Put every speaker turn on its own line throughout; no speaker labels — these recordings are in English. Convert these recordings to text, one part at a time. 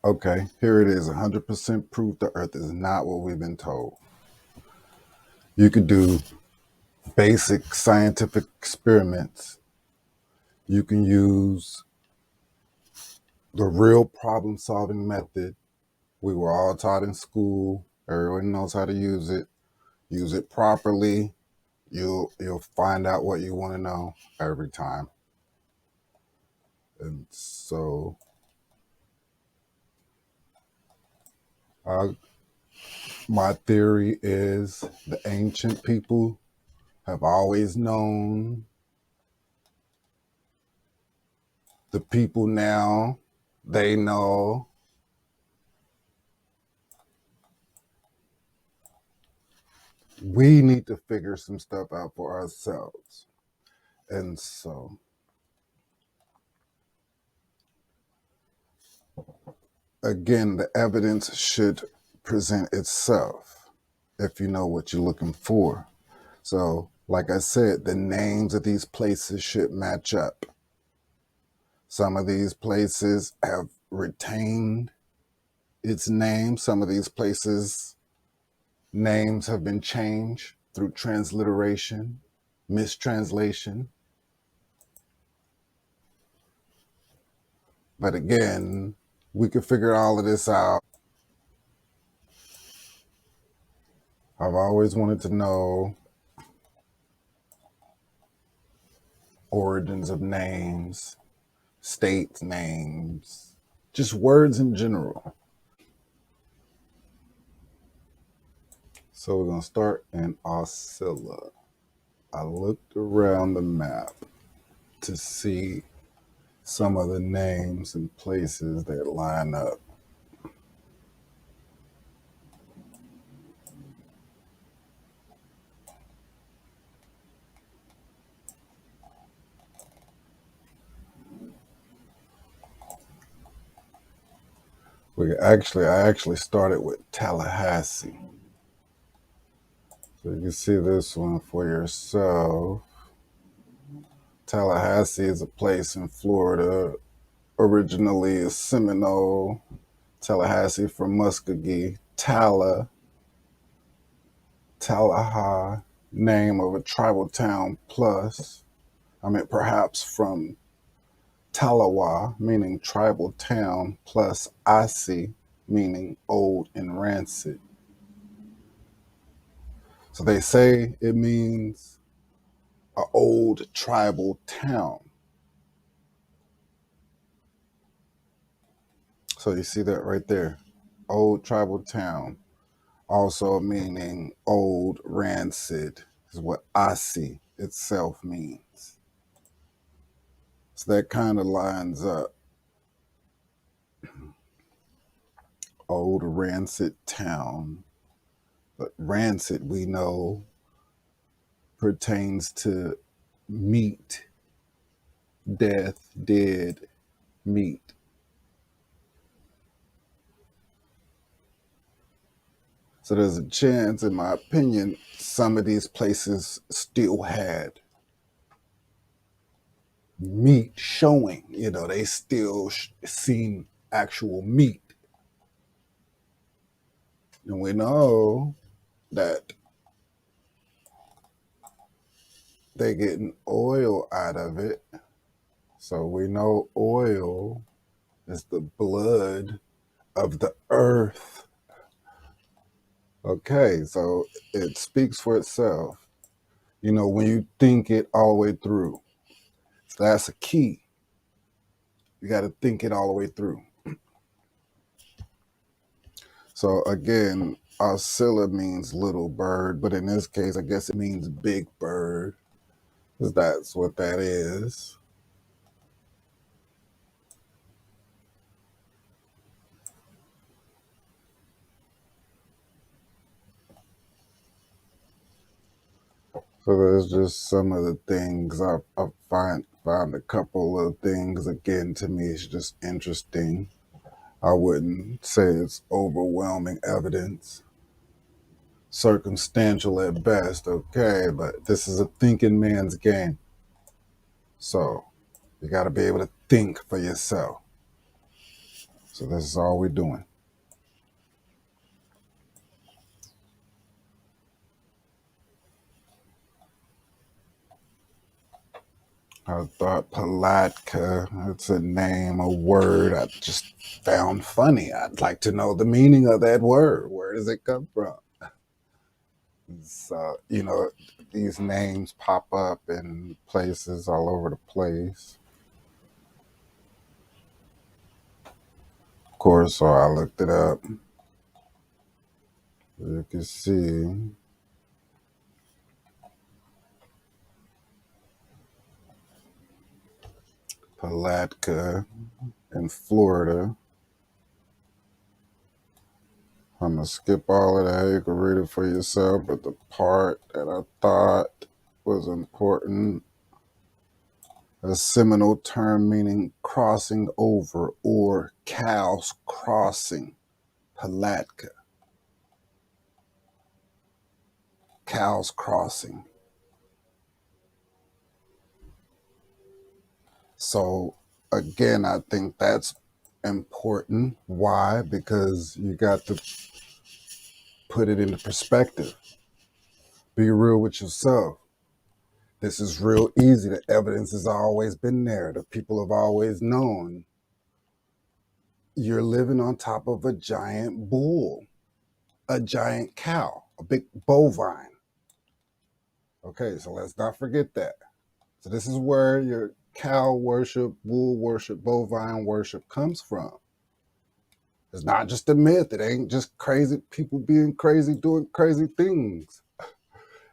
Okay, here it is, 100% proof the Earth is not what we've been told. You could do basic scientific experiments. You can use the real problem solving method we were all taught in school. Everyone knows how to use it. Use it properly. You'll find out what you want to know every time. And so uh, my theory is the ancient people have always known. The people now, they know. We need to figure some stuff out for ourselves. And so, again, the evidence should present itself if you know what you're looking for. So, like I said, the names of these places should match up. Some of these places have retained its name. Some of these places' names have been changed through transliteration, mistranslation. But again, we could figure all of this out. I've always wanted to know origins of names, state names, just words in general. So we're going to start in Oscilla. I looked around the map to see some of the names and places that line up. I actually started with Tallahassee. So you can see this one for yourself. Tallahassee is a place in Florida, originally a Seminole. Tallahassee from Muskogee. Tallaha, name of a tribal town plus. I mean, perhaps from Talawa, meaning tribal town, plus Asi, meaning old and rancid. So they say it means an old tribal town. So you see that right there. Old tribal town. Also meaning old rancid is what Asi itself means. So that kind of lines up. Old rancid town. But rancid, we know, pertains to meat, death, dead meat. So there's a chance, in my opinion, some of these places still had meat showing. You know, they still seen actual meat. And we know that they're getting oil out of it. So we know oil is the blood of the earth. Okay, so it speaks for itself. You know, when you think it all the way through. So that's a key. You got to think it all the way through. So again, oscilla means little bird, but in this case, I guess it means big bird, because that's what that is. So there's just some of the things I found a couple of things. Again, to me, it's just interesting. I wouldn't say it's overwhelming evidence. Circumstantial at best, okay, but this is a thinking man's game. So you got to be able to think for yourself. So this is all we're doing. I thought Palatka, it's a name, a word I just found funny. I'd like to know the meaning of that word. Where does it come from? So, these names pop up in places all over the place. Of course, so I looked it up. You can see Palatka in Florida. I'm going to skip all of that. You can read it for yourself. But the part that I thought was important, a Seminole term meaning crossing over or cows crossing. Palatka. Cows crossing. So again, I think that's important. Why? Because you got to put it into perspective. Be real with yourself. This is real easy. The evidence has always been there. The people have always known. You're living on top of a giant bull, a giant cow, a big bovine. Okay, so let's not forget that. So this is where your cow worship, bull worship, bovine worship comes from. It's not just a myth. It ain't just crazy people being crazy, doing crazy things.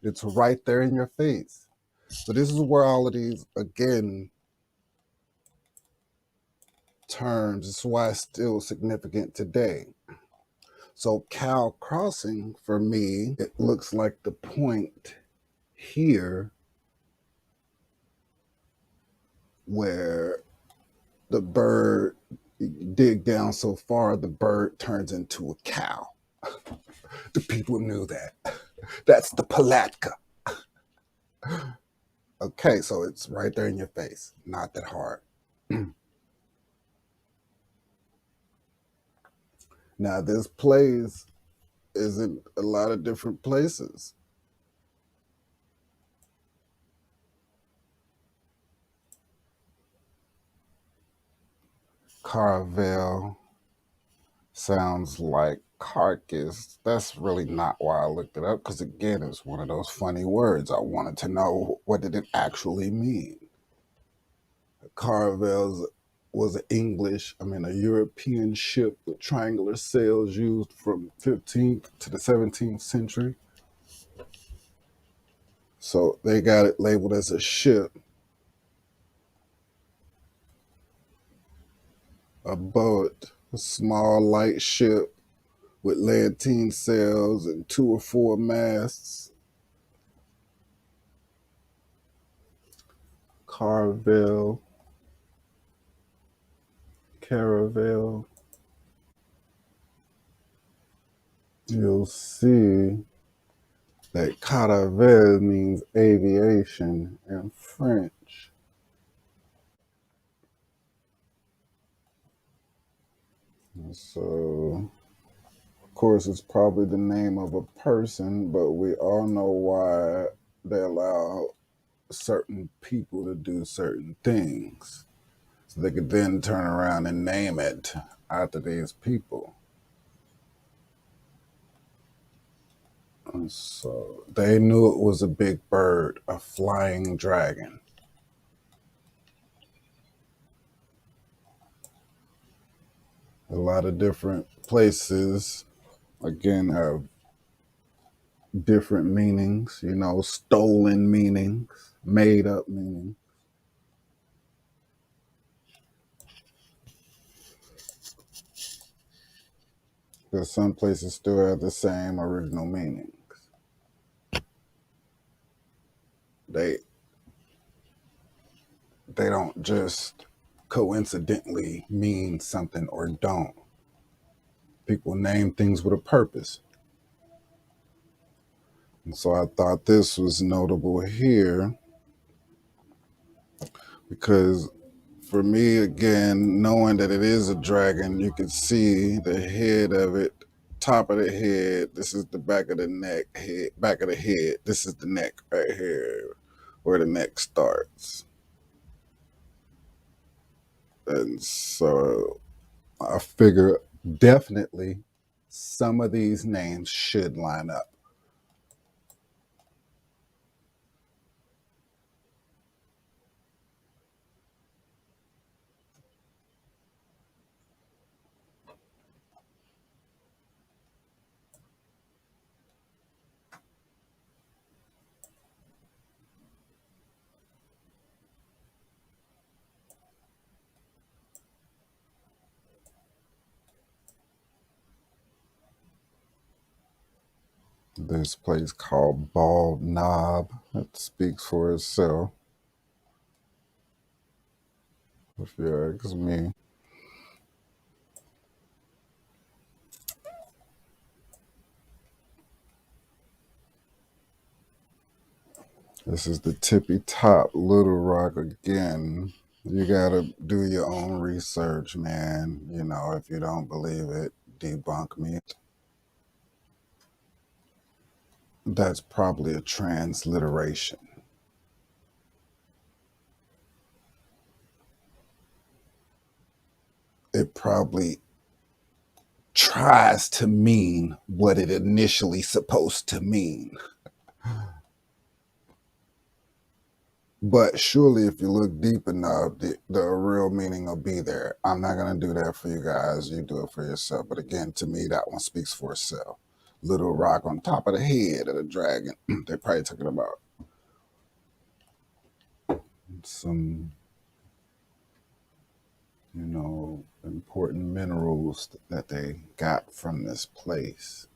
It's right there in your face. So this is where all of these, again, terms, this is why it's still significant today. So cow crossing, for me, it looks like the point here where the bird, you dig down so far, the bird turns into a cow. The people knew that. That's the Palatka. Okay, so it's right there in your face. Not that hard. Now, this place is in a lot of different places. Carvel sounds like carcass. That's really not why I looked it up, because again, it's one of those funny words. I wanted to know, what did it actually mean? Caravels was a European ship with triangular sails used from 15th to the 17th century. So they got it labeled as a ship, a boat, a small light ship with lateen sails and 2 or 4 masts. Caravel. You'll see that caravel means aviation in French. And so, of course, it's probably the name of a person, but we all know why they allow certain people to do certain things. So they could then turn around and name it after these people. And so they knew it was a big bird, a flying dragon. A lot of different places, again, have different meanings, stolen meanings, made up meanings. Because some places still have the same original meanings. They they don't just coincidentally mean something or don't. People name things with a purpose. And so I thought this was notable here because for me, again, knowing that it is a dragon, you can see the head of it, top of the head. This is the back of the neck, head, back of the head. This is the neck right here, where the neck starts. And so I figure definitely some of these names should line up. This place called Bald Knob. It speaks for itself, if you ask me. This is the tippy top Little Rock again. You gotta do your own research, man. You know, if you don't believe it, debunk me. That's probably a transliteration. It probably tries to mean what it initially supposed to mean. But surely, if you look deep enough, the real meaning will be there. I'm not going to do that for you guys. You do it for yourself. But again, to me, that one speaks for itself. Little rock on top of the head of the dragon. They're probably talking about some, important minerals that they got from this place.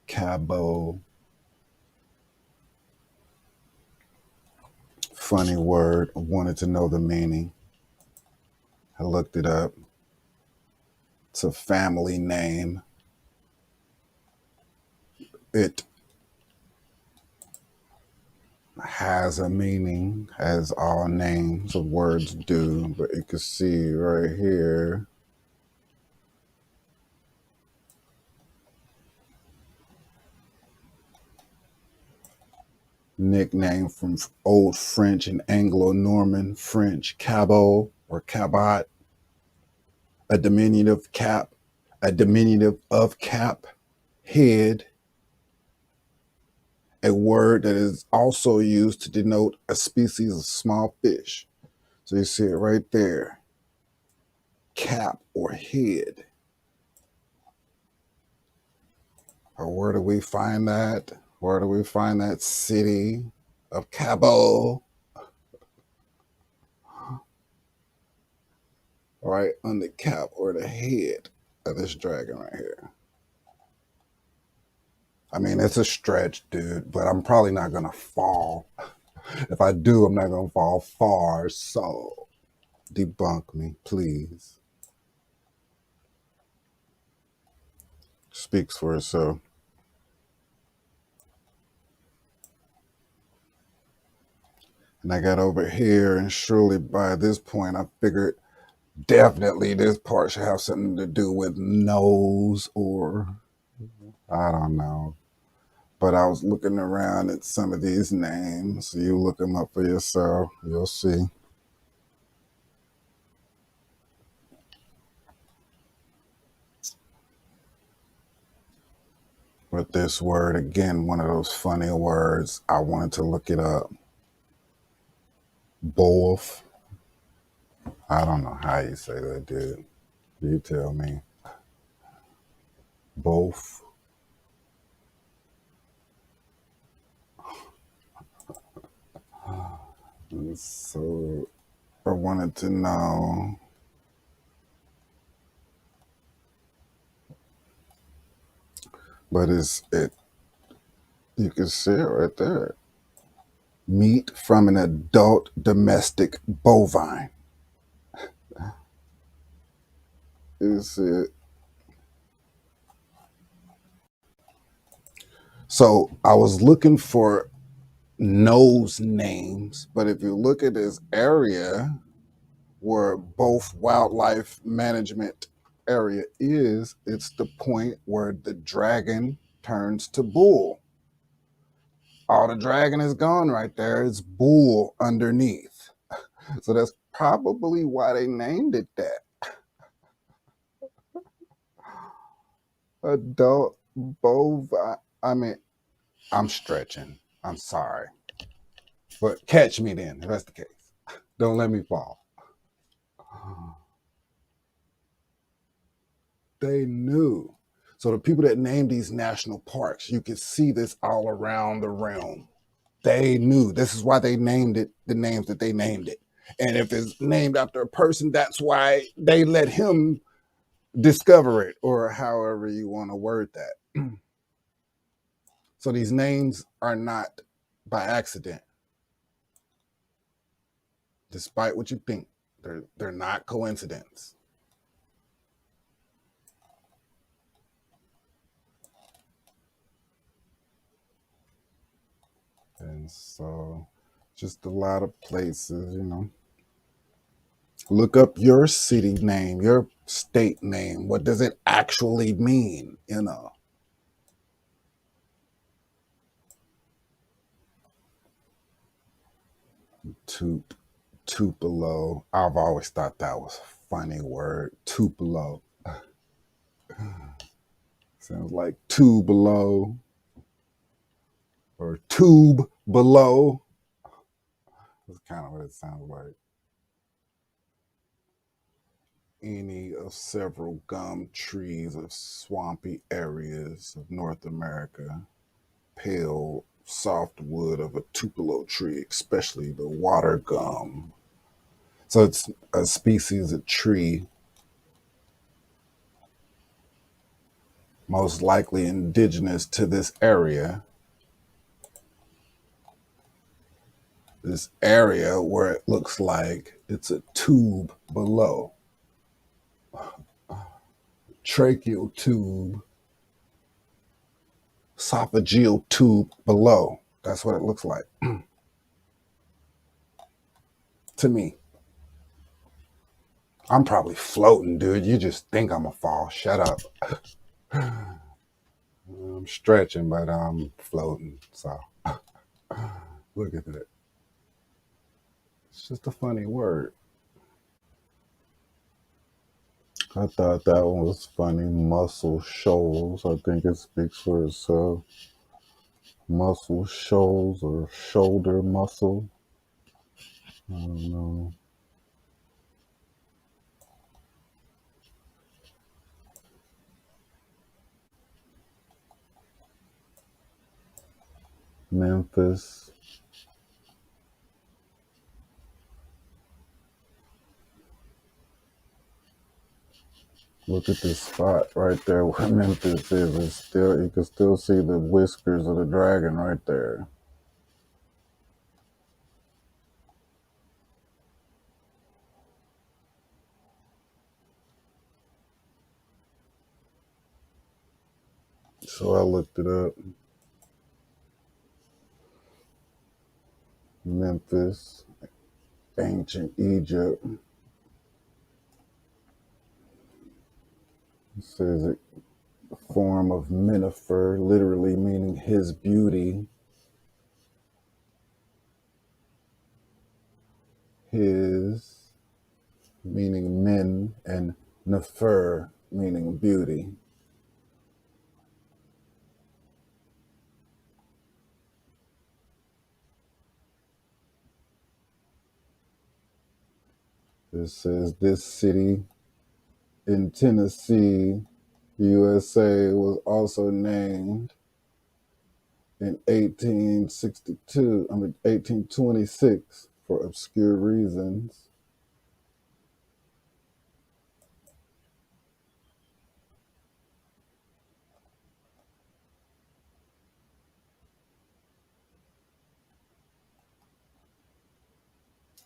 Cabo. Funny word. I wanted to know the meaning. I looked it up. It's a family name. It has a meaning, as all names of words do, but you can see right here, nickname from Old French and Anglo-Norman French, cabot or cabot, a diminutive cap, a diminutive of cap, head, a word that is also used to denote a species of small fish. So you see it right there, cap or head. Or where do we find that? Where do we find that city of Cabo? Right on the cap or the head of this dragon right here. I mean, it's a stretch, dude, but I'm probably not going to fall. If I do, I'm not going to fall far. So debunk me, please. Speaks for itself. And I got over here, and surely by this point, I figured definitely this part should have something to do with nose or I don't know. But I was looking around at some of these names. You look them up for yourself. You'll see. But this word, again, one of those funny words. I wanted to look it up. Both. I don't know how you say that, dude. You tell me. Both. So I wanted to know. But you can see it right there. Meat from an adult domestic bovine. You see it. So I was looking for knows names, but if you look at this area where both wildlife management area is, it's the point where the dragon turns to bull. All the dragon is gone right there. It's bull underneath. So that's probably why they named it that. Adult bovine. I mean, I'm stretching. I'm sorry. But catch me then, if that's the case. Don't let me fall. They knew. So the people that named these national parks, you can see this all around the realm. They knew. This is why they named it the names that they named it. And if it's named after a person, that's why they let him discover it, or however you want to word that. So these names are not by accident, despite what you think. They're not coincidence. And so just a lot of places, you know. Look up your city name, your state name. What does it actually mean, you know? Tup, Tupelo. I've always thought that was a funny word, Tupelo. Sounds like two below or tube below. That's kind of what it sounds like. Any of several gum trees of swampy areas of North America. Pale, soft wood of a tupelo tree, especially the water gum. So it's a species of tree, most likely indigenous to this area. This area where it looks like it's a tube below, tracheal tube, esophageal tube below. That's what it looks like to me. I'm probably floating, dude. You just think I'm a fall. Shut up. I'm stretching, but I'm floating. So look at that. It's just a funny word. I thought that one was funny. Muscle shoals. I think it speaks for itself. Muscle shoals or shoulder muscle. I don't know. Memphis. Look at this spot right there where Memphis is. It's still, you can still see the whiskers of the dragon right there. So I looked it up. Memphis, ancient Egypt. It says a form of Minifer, literally meaning his beauty. His meaning men, and Nefer meaning beauty. It says this city in Tennessee, USA, was also named in 1826 for obscure reasons.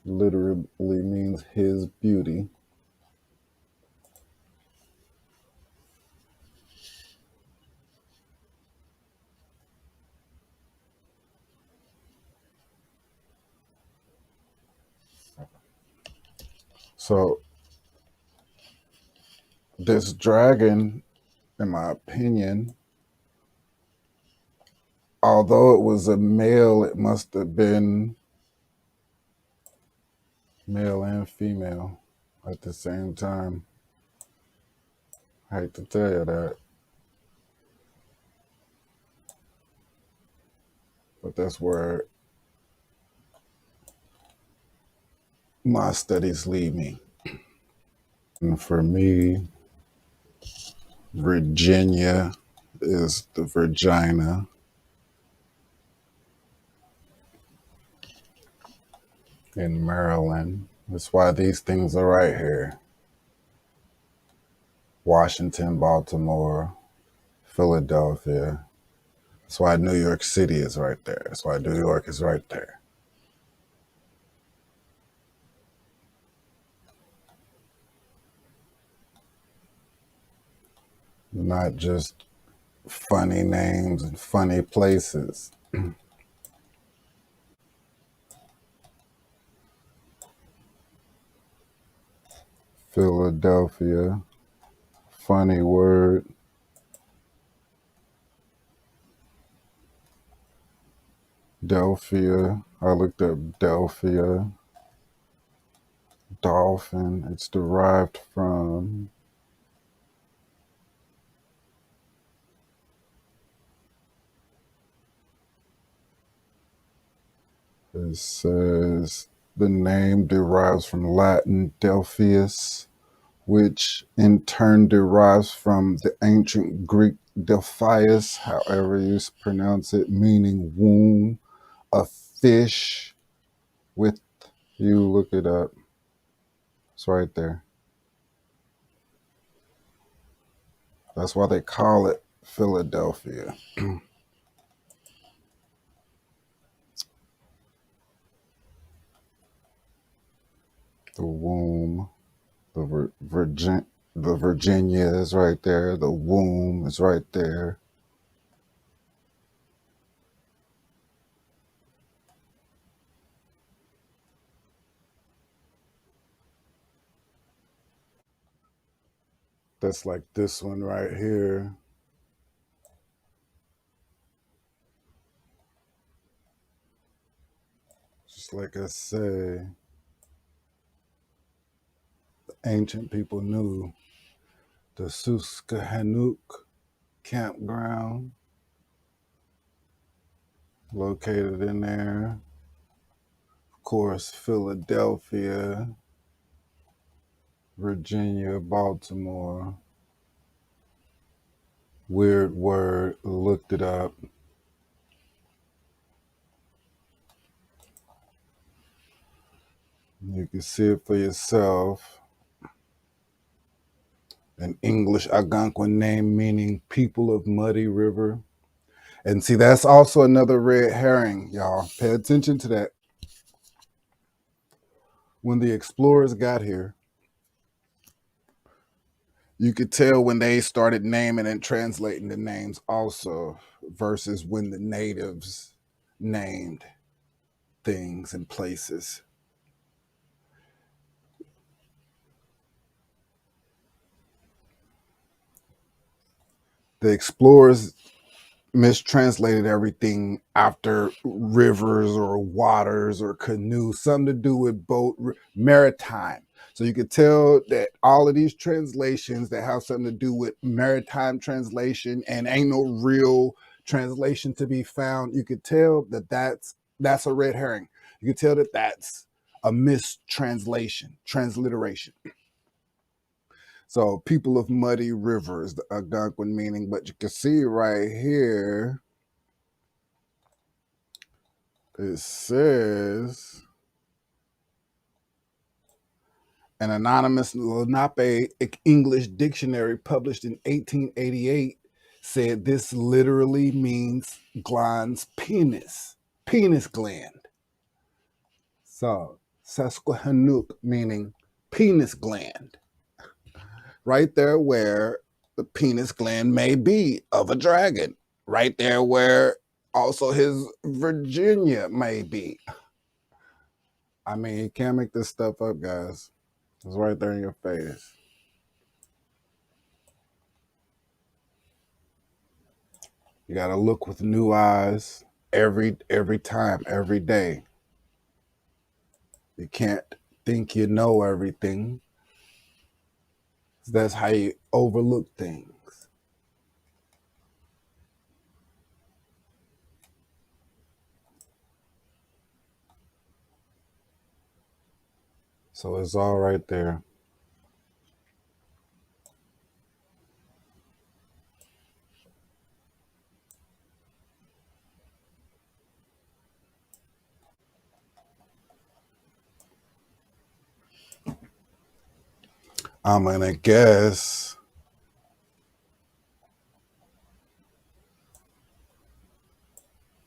Literally means his beauty. So this dragon, in my opinion, although it was a male, it must have been male and female at the same time. I hate to tell you that, but that's where my studies lead me. And for me, Virginia is the vagina. In Maryland. That's why these things are right here. Washington, Baltimore, Philadelphia. That's why New York City is right there. That's why New York is right there. Not just funny names and funny places. Philadelphia, funny word. Delphia, I looked up Delphia. Dolphin, it's derived from, it says the name derives from Latin Delphius, which in turn derives from the ancient Greek Delphius, however you pronounce it, meaning womb, a fish with, you look it up, it's right there. That's why they call it Philadelphia. The womb, the Virginia is right there, the womb is right there. That's like this one right here. Just like I say, ancient people knew the Susquehannock campground located in there. Of course, Philadelphia, Virginia, Baltimore. Weird word, looked it up. You can see it for yourself. An English Algonquin name meaning people of muddy river. And see, that's also another red herring, y'all. Pay attention to that. When the explorers got here, you could tell when they started naming and translating the names also versus when the natives named things and places. The explorers mistranslated everything after rivers or waters or canoes, something to do with boat, maritime. So you could tell that all of these translations that have something to do with maritime translation and ain't no real translation to be found, you could tell that that's a red herring. You could tell that that's a mistranslation, transliteration. So people of muddy rivers, the Algonquin meaning, but you can see right here, it says an anonymous Lenape English dictionary published in 1888 said this literally means glans penis gland. So Susquehannock meaning penis gland. Right there where the penis gland may be of a dragon. Right there where also his Virginia may be. I mean, you can't make this stuff up, guys. It's right there in your face. You got to look with new eyes every time, every day. You can't think you know everything. That's how you overlook things. So it's all right there. I'm gonna guess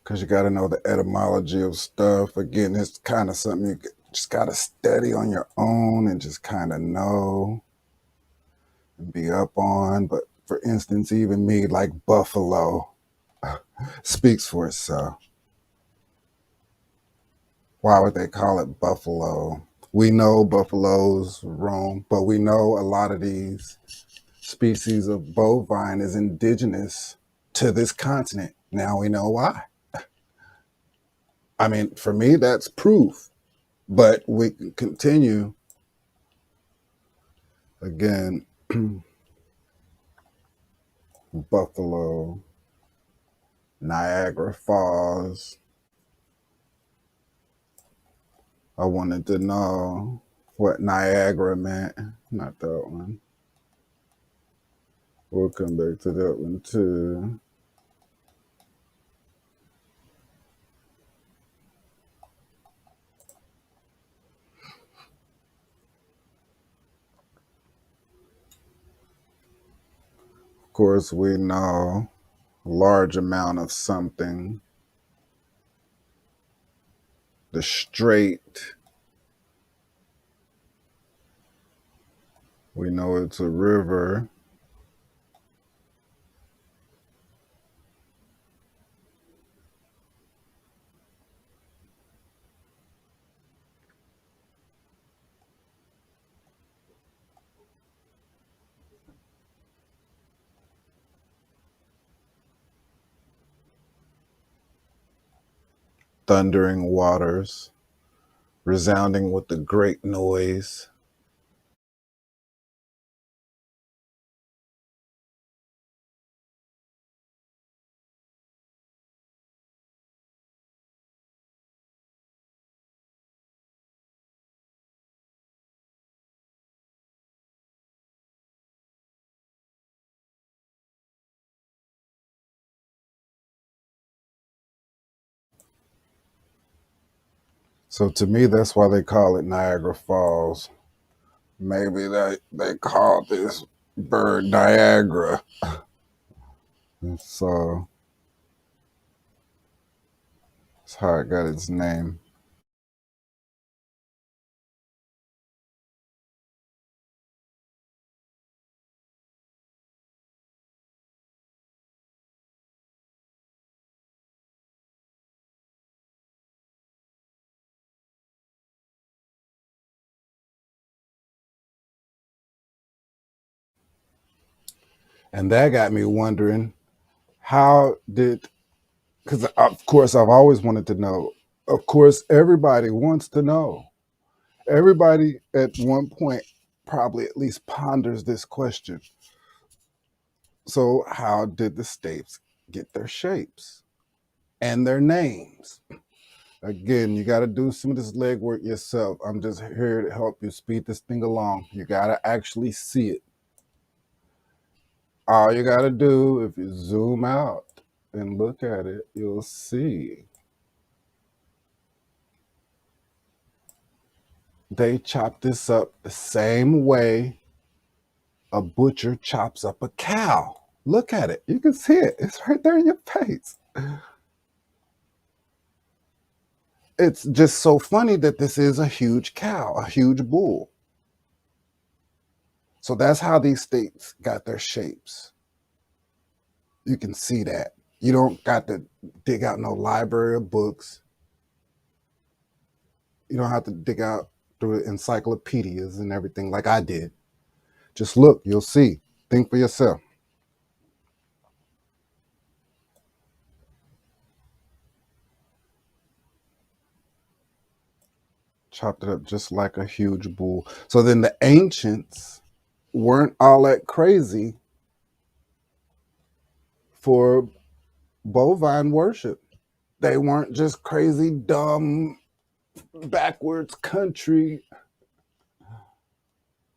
because you got to know the etymology of stuff. Again, it's kind of something you just got to study on your own and just kind of know and be up on. But for instance, even me, like buffalo, speaks for itself. Why would they call it buffalo? We know buffaloes roam, but we know a lot of these species of bovine is indigenous to this continent. Now we know why. I mean, for me, that's proof. But we can continue again. Buffalo, Niagara Falls. I wanted to know what Niagara meant. Not that one. We'll come back to that one too. Of course, we know a large amount of something. The Strait, we know it's a river. Thundering waters, resounding with the great noise. So to me, that's why they call it Niagara Falls. Maybe they call this bird Niagara. So that's how it got its name. And that got me wondering how did, because of course I've always wanted to know. Of course, everybody wants to know. Everybody at one point probably at least ponders this question. So, how did the states get their shapes and their names? Again, you got to do some of this legwork yourself. I'm just here to help you speed this thing along. You got to actually see it. All you got to do, if you zoom out and look at it, you'll see they chop this up the same way a butcher chops up a cow. Look at it. You can see it. It's right there in your face. It's just so funny that this is a huge cow, a huge bull. So that's how these states got their shapes. You can see that. You don't got to dig out no library of books. You don't have to dig out through encyclopedias and everything like I did. Just look, you'll see. Think for yourself. Chopped it up just like a huge bull. So then the ancients weren't all that crazy for bovine worship. They weren't just crazy, dumb, backwards country.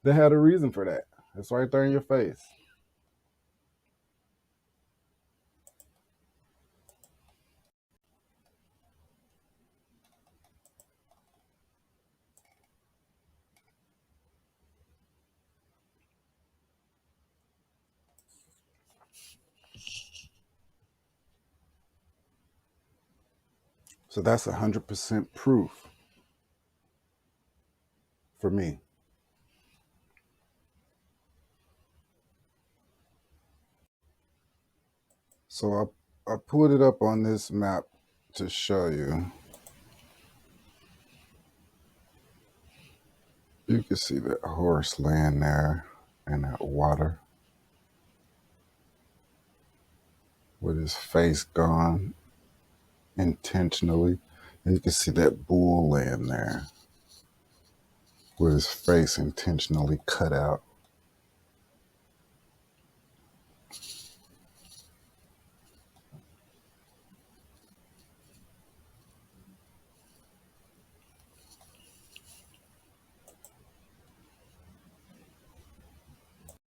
They had a reason for that. It's right there in your face. So that's 100% proof for me. So I put it up on this map to show you. You can see that horse laying there in that water with his face gone intentionally. And you can see that bull laying there with his face intentionally cut out.